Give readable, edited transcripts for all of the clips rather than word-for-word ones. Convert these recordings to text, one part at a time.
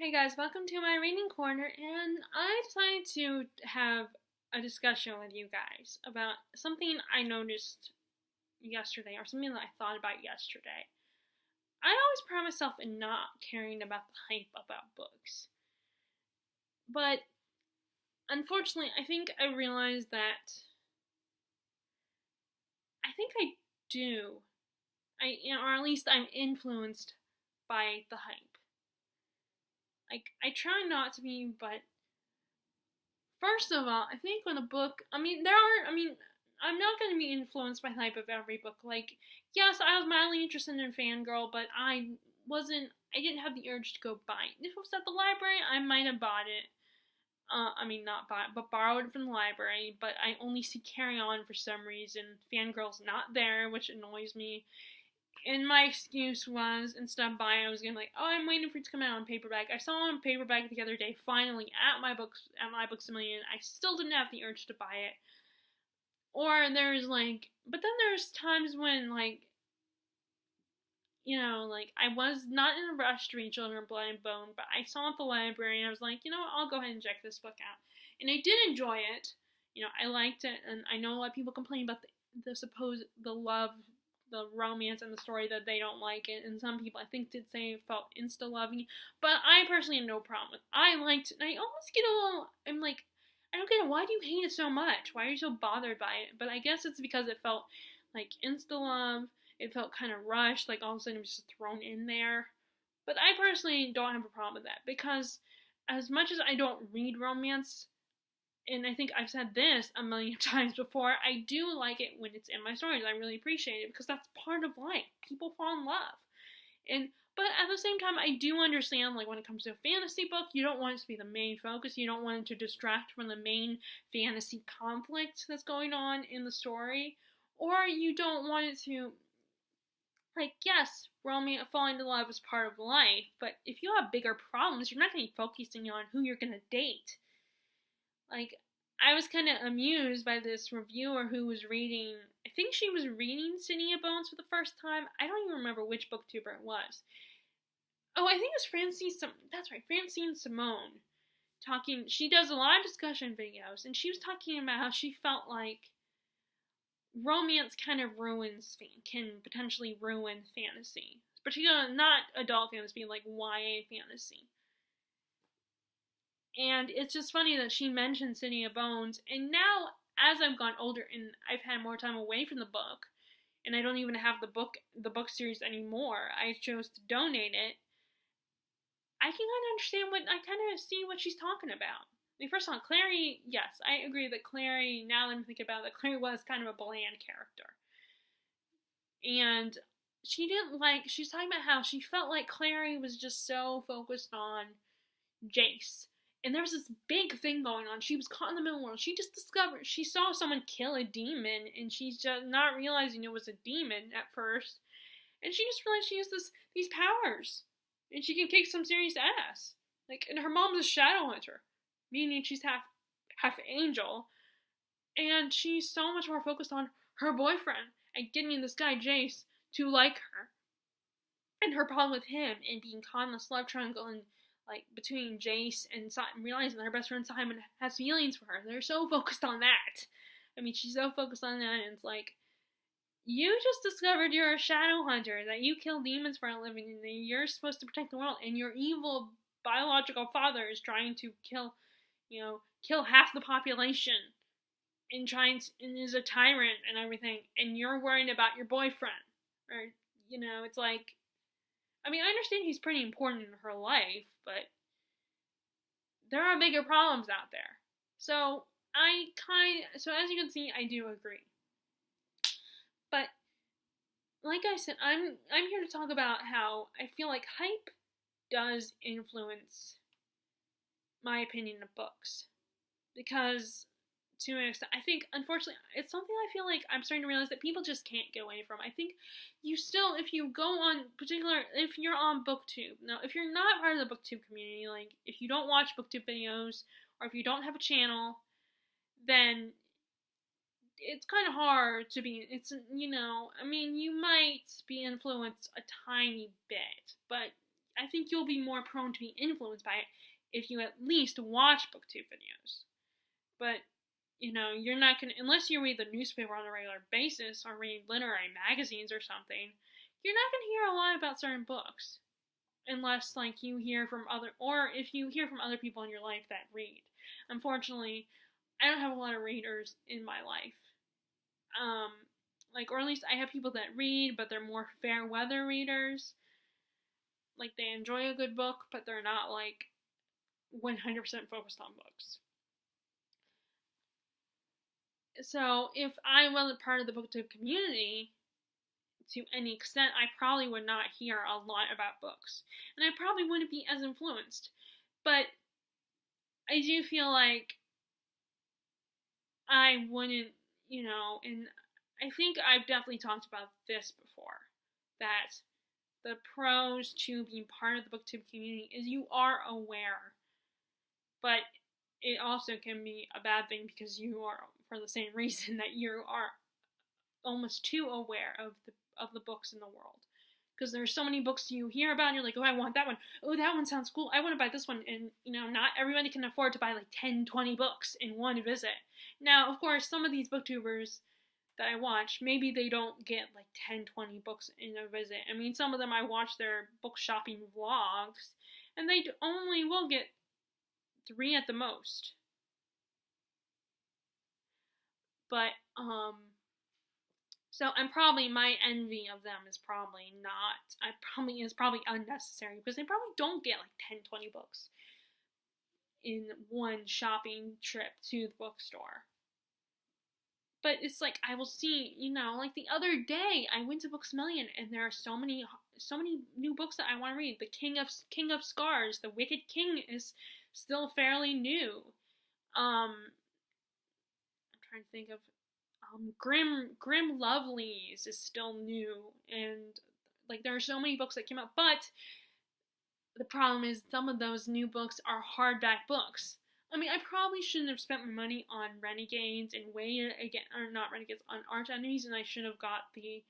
Hey guys, welcome to my reading corner, and I decided to have a discussion with you guys about something I noticed yesterday, or something that I thought about yesterday. I always pride myself in not caring about the hype about books, but unfortunately, I think I realized that I think I do. Or at least I'm influenced by the hype. Like, I try not to be, but first of all, I think when a book, I'm not going to be influenced by the hype of every book. Like, yes, I was mildly interested in Fangirl, but I didn't have the urge to go buy it. If it was at the library, I might have bought it. Not bought, but borrowed it from the library, but I only see Carry On for some reason. Fangirl's not there, which annoys me. And my excuse was, instead of buying, I was gonna be like, oh, I'm waiting for it to come out on paperback. I saw it on paperback the other day, finally, at my books a million. I still didn't have the urge to buy it. Or but then there's times when, I was not in a rush to read Children of Blood and Bone, but I saw it at the library, and I was like, I'll go ahead and check this book out. And I did enjoy it. I liked it, and I know a lot of people complain about the love, the romance, and the story, that they don't like it, and some people I think did say it felt insta-loving, but I personally have no problem with it. I liked it, and I almost get a little, I'm like, I don't get it, why do you hate it so much? Why are you so bothered by it? But I guess it's because it felt like insta-love, it felt kind of rushed, like all of a sudden it was just thrown in there. But I personally don't have a problem with that, because as much as I don't read romance, and I think I've said this a million times before, I do like it when it's in my stories. I really appreciate it because that's part of life. People fall in love. But at the same time, I do understand, like, when it comes to a fantasy book, you don't want it to be the main focus. You don't want it to distract from the main fantasy conflict that's going on in the story. Or you don't want it to, yes, romance, falling in love is part of life, but if you have bigger problems, you're not going to be focusing on who you're going to date. I was kind of amused by this reviewer who was reading, I think she was reading City of Bones for the first time. I don't even remember which booktuber it was. Oh, I think it was Francine Simone. She does a lot of discussion videos, and she was talking about how she felt like romance kind of can potentially ruin fantasy. Particularly not adult fantasy, like YA fantasy. And it's just funny that she mentioned City of Bones, and now, as I've gotten older and I've had more time away from the book, and I don't even have the book series anymore, I chose to donate it, I can kind of see what she's talking about. First of all, Clary, yes, I agree that Clary, now that I'm thinking about it, Clary was kind of a bland character. And she's talking about how she felt like Clary was just so focused on Jace. And there was this big thing going on. She was caught in the middle of the world. She saw someone kill a demon, and she's just not realizing it was a demon at first. And she just realized she has these powers. And she can kick some serious ass. And her mom's a shadow hunter, meaning she's half angel. And she's so much more focused on her boyfriend and getting this guy, Jace, to like her. And her problem with him and being caught in this love triangle and between Jace and Simon, realizing that her best friend Simon has feelings for her. They're so focused on that. She's so focused on that, and it's like, you just discovered you're a shadow hunter, that you kill demons for a living, and that you're supposed to protect the world, and your evil biological father is trying to kill half the population, and is a tyrant and everything, and you're worried about your boyfriend. Or, it's like, I understand he's pretty important in her life, but there are bigger problems out there. So as you can see, I do agree. But like I said, I'm here to talk about how I feel like hype does influence my opinion of books. Because to an extent, I think, unfortunately, it's something I feel like I'm starting to realize that people just can't get away from. I think if you're on BookTube, now, if you're not part of the BookTube community, if you don't watch BookTube videos, or if you don't have a channel, then it's kind of hard to be, you might be influenced a tiny bit, but I think you'll be more prone to be influenced by it if you at least watch booktube videos. But, you're not going to, unless you read the newspaper on a regular basis or read literary magazines or something, you're not going to hear a lot about certain books. Unless, you hear from or if you hear from other people in your life that read. Unfortunately, I don't have a lot of readers in my life. Or at least I have people that read, but they're more fair weather readers. They enjoy a good book, but they're not, 100% focused on books. So, if I wasn't part of the booktube community, to any extent, I probably would not hear a lot about books. And I probably wouldn't be as influenced. But I do feel like I wouldn't, and I think I've definitely talked about this before, that the pros to being part of the booktube community is you are aware, but it also can be a bad thing because you are, for the same reason, that you are almost too aware of the books in the world. Because there's so many books you hear about and you're like, oh, I want that one. Oh, that one sounds cool. I want to buy this one. And, not everybody can afford to buy 10, 20 books in one visit. Now, of course, some of these booktubers that I watch, maybe they don't get 10, 20 books in a visit. I mean, some of them I watch their book shopping vlogs and they only will get 3 at the most. But, so my envy of them is probably unnecessary because they probably don't get 10, 20 books in one shopping trip to the bookstore. But it's I will see, the other day I went to Books A Million and there are so many new books that I want to read. The King of Scars, The Wicked King is still fairly new. I'm trying to think of Grim Lovelies is still new, and there are so many books that came out, but the problem is some of those new books are hardback books. I mean, I probably shouldn't have spent my money on Renegades and on Arch Enemies, and I should have got the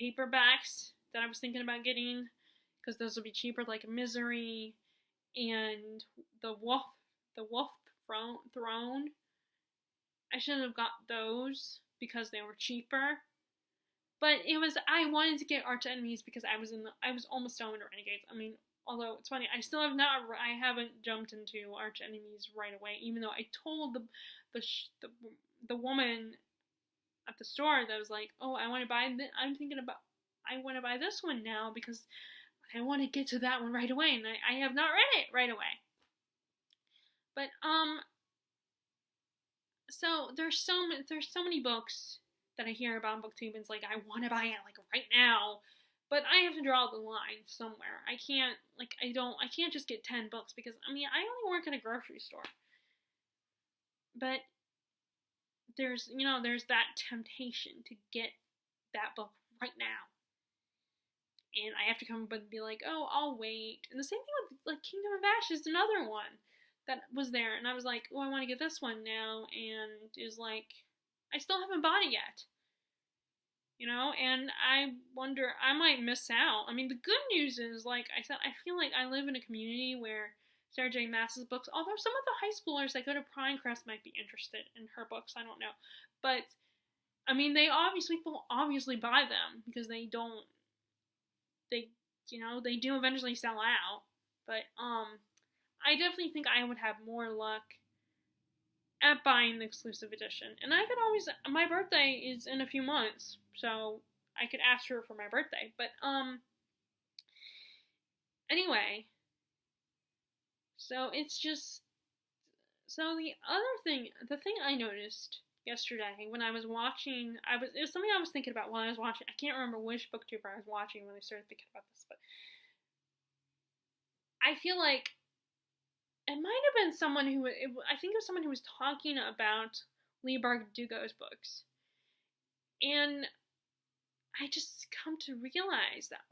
paperbacks that I was thinking about getting, because those would be cheaper, like Misery and the Wolf Throne. I should have got those because they were cheaper. But I wanted to get Arch Enemies because I was almost done with Renegades. I mean, although it's funny, I haven't jumped into Arch Enemies right away, even though I told the woman at the store that was like, oh, I want to buy this one now because I want to get to that one right away, and I have not read it right away. But, so there's so many books that I hear about in BookTube, and it's I want to buy it right now, but I have to draw the line somewhere. I can't just get 10 books because I only work at a grocery store. But there's that temptation to get that book right now, and I have to come up and be like, oh, I'll wait. And the same thing with Kingdom of Ash is another one that was there, and I was like, oh, I want to get this one now, and is I still haven't bought it yet. And I wonder, I might miss out. I mean, the good news is, like I said, I feel like I live in a community where Sarah J. Maas's books, although some of the high schoolers that go to Pinecrest might be interested in her books, I don't know. But, I mean, people obviously buy them, because they do eventually sell out. But, I definitely think I would have more luck at buying the exclusive edition. And I could always, my birthday is in a few months, so I could ask her for my birthday. But, anyway, so it's just, so the thing I noticed yesterday when I was watching, it was something I was thinking about while I was watching. I can't remember which booktuber I was watching when I started thinking about this, but I feel like it might have been someone I think it was someone who was talking about Leigh Bardugo's books. And I just come to realize that,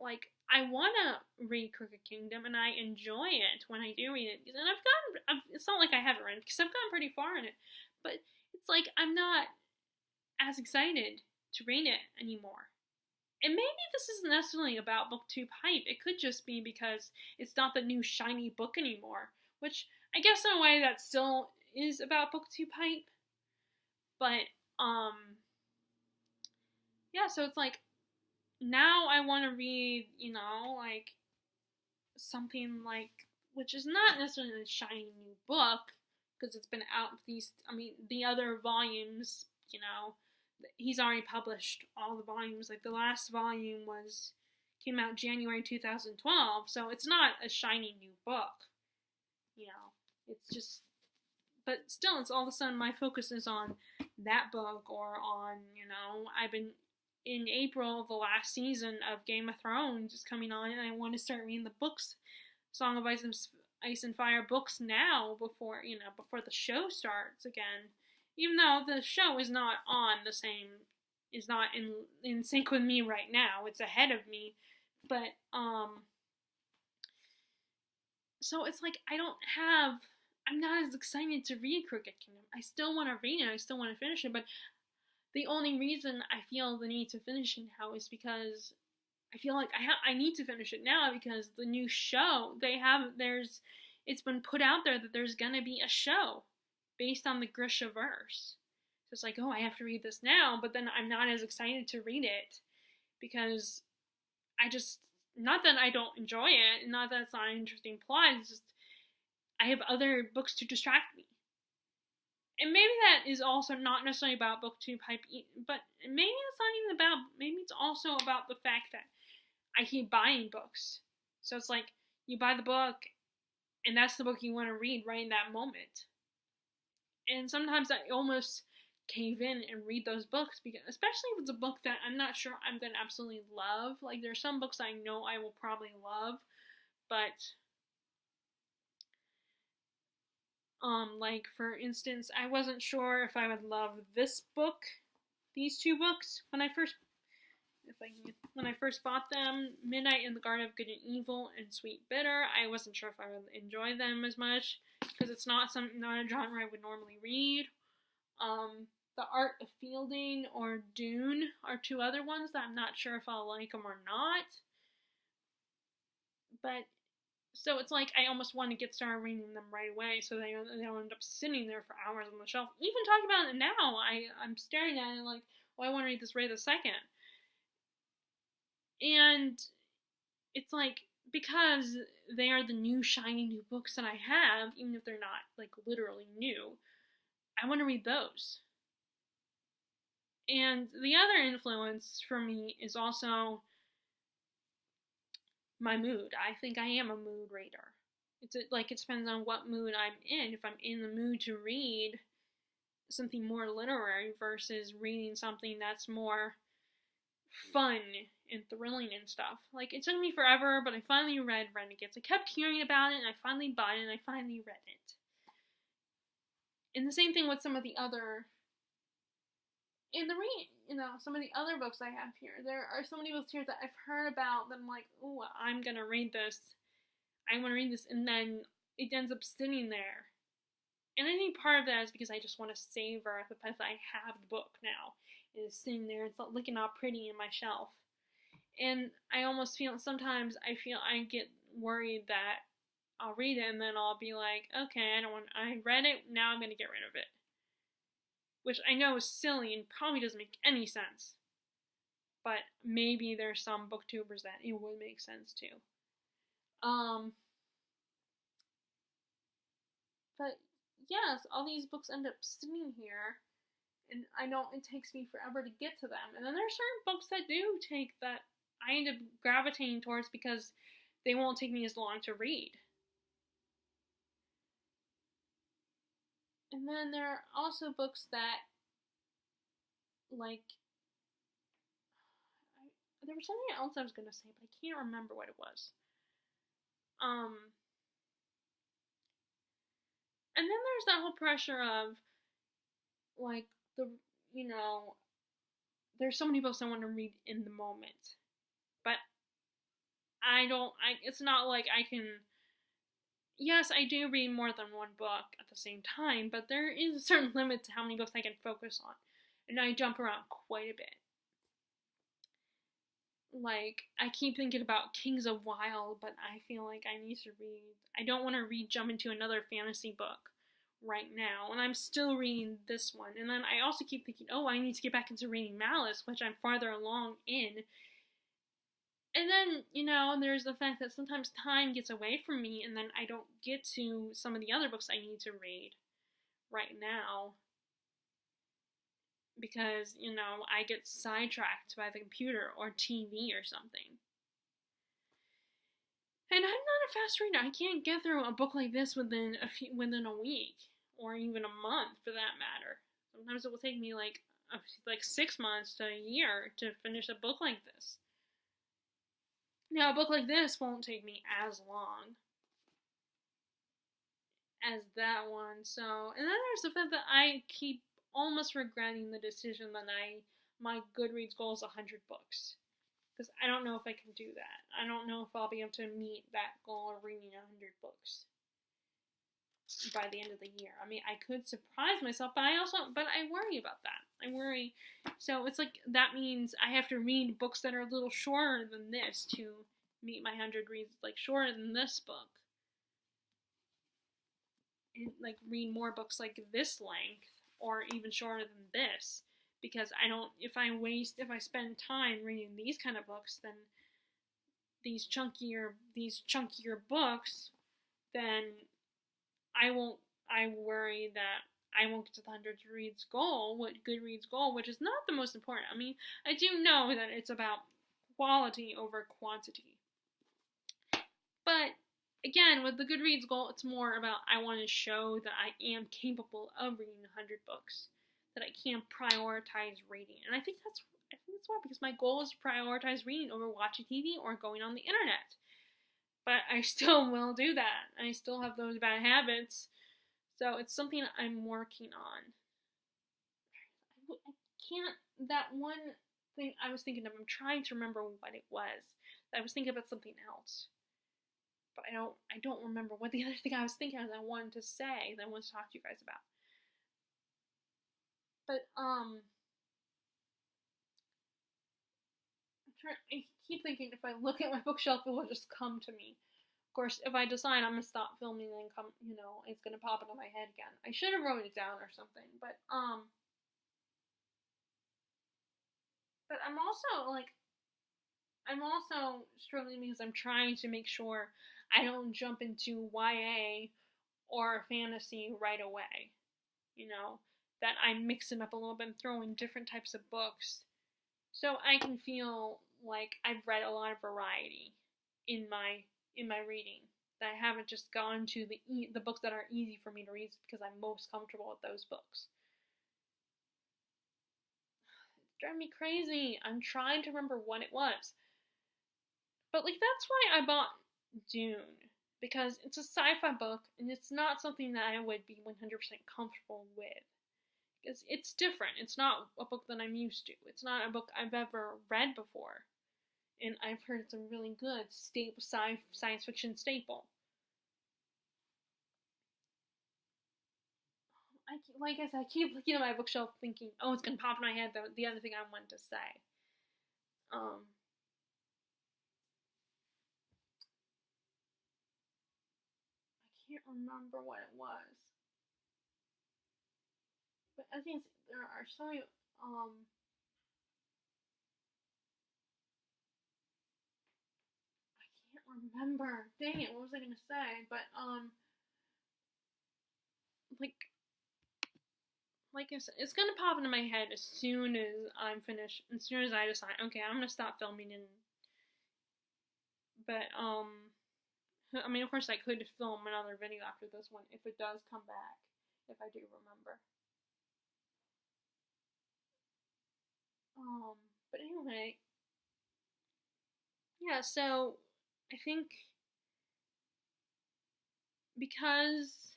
I want to read Crooked Kingdom, and I enjoy it when I do read it. And it's not like I haven't read it, because I've gotten pretty far in it. But it's I'm not as excited to read it anymore. And maybe this isn't necessarily about booktube hype. It could just be because it's not the new shiny book anymore, which I guess in a way that still is about booktube hype. But yeah, so it's like now I want to read, like something like, which is not necessarily a shiny new book because it's been out the other volumes, he's already published all the volumes. Like the last volume came out January 2012, so it's not a shiny new book. It's just, but still, it's all of a sudden my focus is on that book or on, I've been in April, the last season of Game of Thrones is coming on, and I want to start reading the books, Song of Ice and Fire books now before the show starts again. Even though the show is not is not in sync with me right now. It's ahead of me, but so it's like I'm not as excited to read Crooked Kingdom. I still want to read it. I still want to finish it, but the only reason I feel the need to finish it now is because I feel like I need to finish it now because the new show it's been put out there that there's gonna be a show based on the Grishaverse. So it's like, oh, I have to read this now, but then I'm not as excited to read it because not that I don't enjoy it, not that it's not an interesting plot, it's just I have other books to distract me. And maybe that is also not necessarily about booktube hype, but maybe it's also about the fact that I keep buying books. So it's like, you buy the book, and that's the book you want to read right in that moment. And sometimes I almost cave in and read those books, because especially if it's a book that I'm not sure I'm going to absolutely love. Like, there's some books I know I will probably love, but like, for instance, I wasn't sure if I would love these two books when I first bought them, Midnight in the Garden of Good and Evil and Sweet Bitter. I wasn't sure if I would enjoy them as much because it's not a genre I would normally read. The Art of Fielding or Dune are two other ones that I'm not sure if I'll like them or not. But so it's like I almost want to get started reading them right away so they don't end up sitting there for hours on the shelf. Even talking about it now, I'm staring at it like, I want to read this right this second. And it's like, because they are the new shiny new books that I have, even if they're not like literally new, I want to read those. And the other influence for me is also my mood. I think I am a mood reader. It depends on what mood I'm in. If I'm in the mood to read something more literary versus reading something that's more fun and thrilling and stuff. Like, it took me forever, but I finally read Renegades. I kept hearing about it, and I finally bought it, and I finally read it. And the same thing with some of the other some of the other books I have here. There are so many books here that I've heard about that I'm like, oh, I'm gonna read this. I want to read this, and then it ends up sitting there. And I think part of that is because I just want to savor the fact that I have the book now. It's sitting there, it's looking all pretty in my shelf. And I almost sometimes I get worried that I'll read it and then I'll be like, okay, I read it, now I'm gonna get rid of it. Which I know is silly and probably doesn't make any sense. But maybe there's some booktubers that it would make sense to. But yes, all these books end up sitting here, and I know it takes me forever to get to them. And then there's certain books that I end up gravitating towards because they won't take me as long to read. And then there are also books that, like, there was something else I was going to say, but I can't remember what it was. And then there's that whole pressure of, like, there's so many books I want to read in the moment. But it's not like I can, yes, I do read more than one book at the same time, but there is a certain limit to how many books I can focus on. And I jump around quite a bit. like, I keep thinking about Kings of Wild, but I feel like I need to read. I don't want to jump into another fantasy book right now, and I'm still reading this one. And then I also keep thinking, oh, I need to get back into reading Malice, which I'm farther along in. And then, there's the fact that sometimes time gets away from me, and then I don't get to some of the other books I need to read right now because, I get sidetracked by the computer or TV or something. And I'm not a fast reader. I can't get through a book like this within a week or even a month, for that matter. Sometimes it will take me like 6 months to a year to finish a book like this. Now, a book like this won't take me as long as that one. So, and then there's the fact that I keep almost regretting the decision that my Goodreads goal is 100 books. Because I don't know if I can do that. I don't know if I'll be able to meet that goal of reading 100 books by the end of the year. I mean, I could surprise myself, but I worry about that. I worry. So it's like, that means I have to read books that are a little shorter than this to meet my 100 reads, like shorter than this book. And like read more books like this length, or even shorter than this. Because if I spend time reading these kind of books, then these chunkier books, then I worry that I won't get to the 100 Goodreads goal, which is not the most important. I mean, I do know that it's about quality over quantity. But again, with the Goodreads goal, it's more about I want to show that I am capable of reading 100 books, that I can prioritize reading. And I think that's why, because my goal is to prioritize reading over watching TV or going on the internet. But I still will do that. I still have those bad habits. So it's something I'm working on. That one thing I was thinking of, I'm trying to remember what it was. I was thinking about something else. But I don't remember what the other thing I was thinking of that I wanted to say, that I wanted to talk to you guys about. But, I keep thinking if I look at my bookshelf, it will just come to me. Of course, if I decide I'm gonna stop filming and it's gonna pop into my head again. I should have wrote it down or something, but I'm also struggling because I'm trying to make sure I don't jump into YA or fantasy right away. That I mix it up a little bit and throw in different types of books, so I can feel like I've read a lot of variety in my reading. That I haven't just gone to the books that are easy for me to read because I'm most comfortable with those books. It's driving me crazy. I'm trying to remember what it was. But that's why I bought Dune. Because it's a sci-fi book, and it's not something that I would be 100% comfortable with. Because it's different. It's not a book that I'm used to. It's not a book I've ever read before. And I've heard it's a really good science fiction staple. Like I said, I keep looking at my bookshelf thinking, oh, it's going to pop in my head the other thing I wanted to say. I can't remember what it was. But I think there are so many, I can't remember. Dang it, what was I gonna say? But, like I said, it's gonna pop into my head as soon as I'm finished, as soon as I decide, okay, I'm gonna stop filming but, I mean, of course I could film another video after this one, if it does come back, if I do remember. But anyway, yeah, so I think because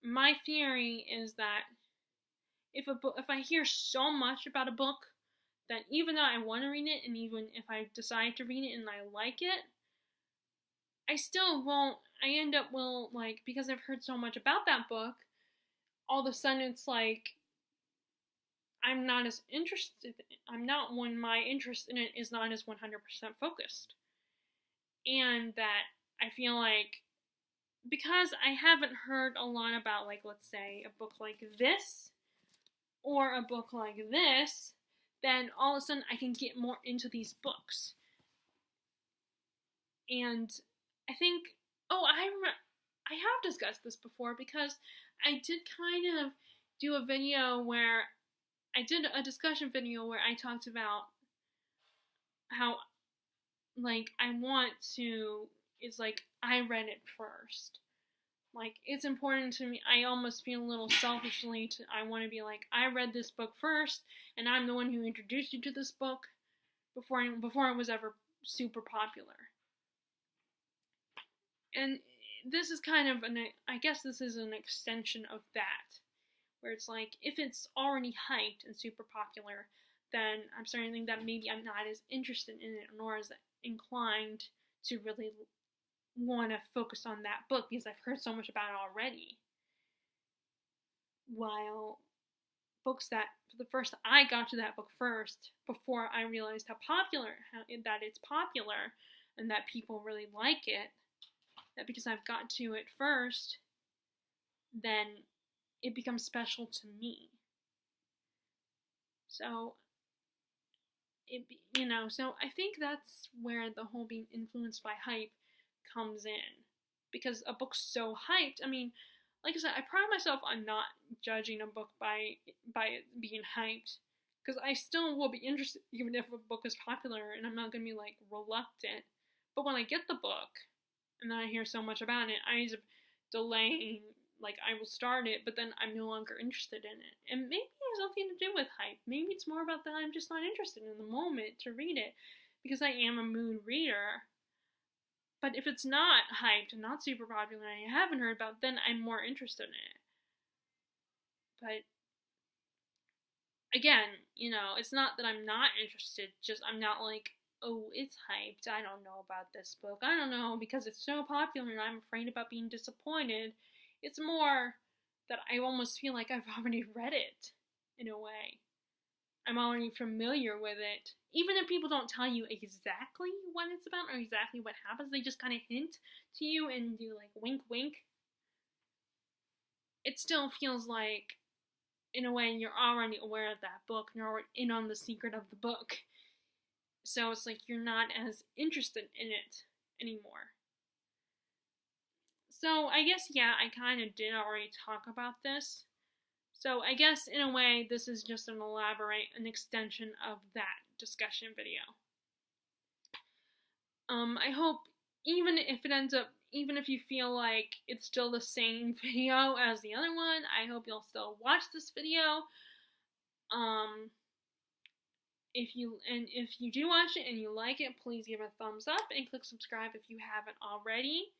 my theory is that if I hear so much about a book that even though I want to read it, and even if I decide to read it and I like it, I still won't. Because I've heard so much about that book, all of a sudden it's like I'm not as interested, I'm not when my interest in it is not as 100% focused. And that I feel like, because I haven't heard a lot about, like, let's say, a book like this, or a book like this, then all of a sudden I can get more into these books. And I think, I have discussed this before, because I did kind of do a video where I did a discussion video where I talked about how, like, I want to, it's like, I read it first. Like, it's important to me. I almost feel a little selfishly I want to be like, I read this book first, and I'm the one who introduced you to this book before it was ever super popular. And this is kind of I guess this is an extension of that, where it's like, if it's already hyped and super popular, then I'm starting to think that maybe I'm not as interested in it, nor as inclined to really want to focus on that book, because I've heard so much about it already. While books that, I got to that book first before I realized that it's popular and that people really like it, that because I've got to it first, then it becomes special to me. So, so I think that's where the whole being influenced by hype comes in. Because a book's so hyped, I mean, like I said, I pride myself on not judging a book by it being hyped. Because I still will be interested even if a book is popular, and I'm not going to be, like, reluctant. But when I get the book, and then I hear so much about it, I end up delaying, like, I will start it, but then I'm no longer interested in it. And maybe it has something to do with hype. Maybe it's more about that I'm just not interested in the moment to read it, because I am a mood reader. But if it's not hyped and not super popular and I haven't heard about it, then I'm more interested in it. But again, it's not that I'm not interested, just I'm not like, oh, it's hyped, I don't know about this book, I don't know, because it's so popular and I'm afraid about being disappointed. It's more that I almost feel like I've already read it, in a way. I'm already familiar with it. Even if people don't tell you exactly what it's about or exactly what happens, they just kind of hint to you and do, like, wink wink. It still feels like, in a way, you're already aware of that book, and you're already in on the secret of the book. So it's like you're not as interested in it anymore. So I guess, yeah, I kind of did already talk about this. So I guess, in a way, this is just an extension of that discussion video. I hope, even if you feel like it's still the same video as the other one, I hope you'll still watch this video. If you do watch it and you like it, please give a thumbs up and click subscribe if you haven't already.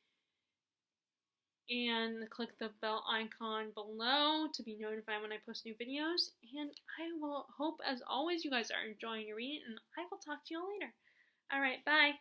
And click the bell icon below to be notified when I post new videos. And I will hope, as always, you guys are enjoying your reading, and I will talk to you all later. Alright, bye!